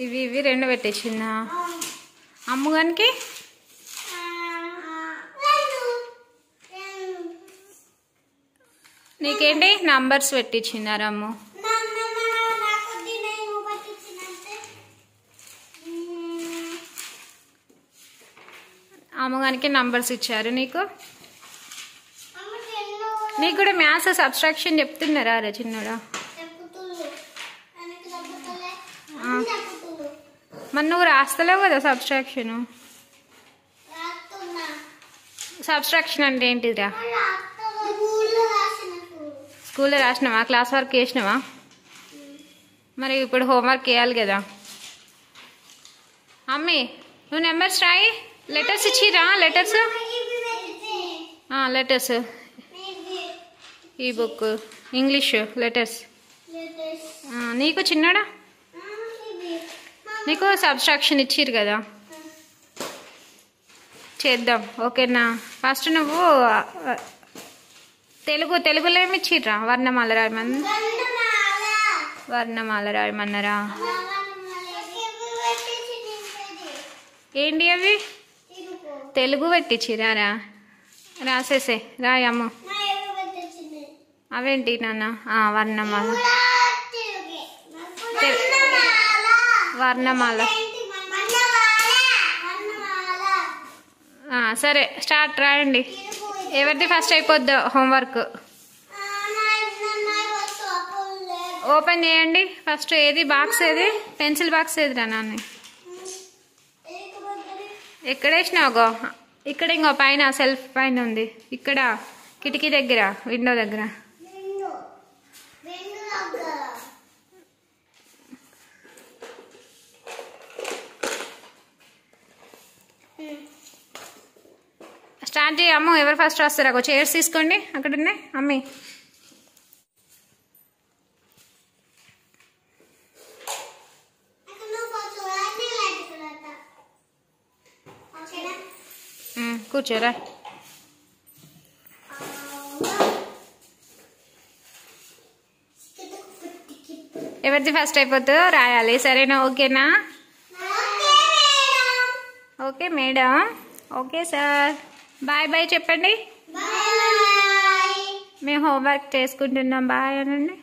ఇవి ఇవి రెండు పెట్టించిందా అమ్ముగానికి? నీకేంటి నంబర్స్ పెట్టించినారు అమ్ము? అమ్మగానికి నంబర్స్ ఇచ్చారు నీకు? నీకు కూడా మ్యాథ్స్ సబ్స్ట్రాక్షన్ చెప్తున్నారా రే చిన్నోడా? మరి నువ్వు రాస్తలేవు కదా సబ్స్ట్రాక్షన్? సబ్స్ట్రాక్షన్ అంటే ఏంటిదిరా? స్కూల్లో రాసినావా? క్లాస్ వర్క్ చేసినావా? మరి ఇప్పుడు హోంవర్క్ చేయాలి కదా. అమ్మి నువ్వు నెంబర్స్ రాయి. లెటర్స్ ఇచ్చిరా? లెటర్స్ లెటర్స్ ఈ బుక్ ఇంగ్లీష్ లెటర్స్. నీకు చిన్నడా నీకు సబ్స్ట్రాక్షన్ ఇచ్చిరు కదా, చేద్దాం ఓకేనా? ఫస్ట్ నువ్వు తెలుగులో ఏమి ఇచ్చిర్రా? వర్ణమాల రాయమన్నారా? ఏంటి అవి? తెలుగు పెట్టించిరారా? రాసేసే రాయమ్మ. అవేంటి నాన్న? వర్ణమాల సరే స్టార్ట్ రాయండి. ఎవరిది ఫస్ట్ అయిపోద్దో హోంవర్క్? ఓపెన్ చేయండి ఫస్ట్. ఏది బాక్స్? ఏది పెన్సిల్ బాక్స్ ఏదిరా నాన్న? ఎక్కడ వేసినావుగో? ఇక్కడ ఇంకో పైన సెల్ఫ్ పైన ఉంది. ఇక్కడ కిటికీ దగ్గర, విండో దగ్గర. స్టార్ట్ చేయమ్ము. ఎవరు ఫస్ట్ వస్తారా? చైర్స్ తీసుకోండి, అక్కడ ఉన్నాయి అమ్మి. కూర్చోరా. ఎవరిది ఫస్ట్ అయిపోతుందో రాయాలి, సరేనా? ఓకేనా? Okay madam. Okay sir. Bye bye చెప్పండి. మేము హోంవర్క్ చేసుకుంటున్నాం. బాయ్ అనండి.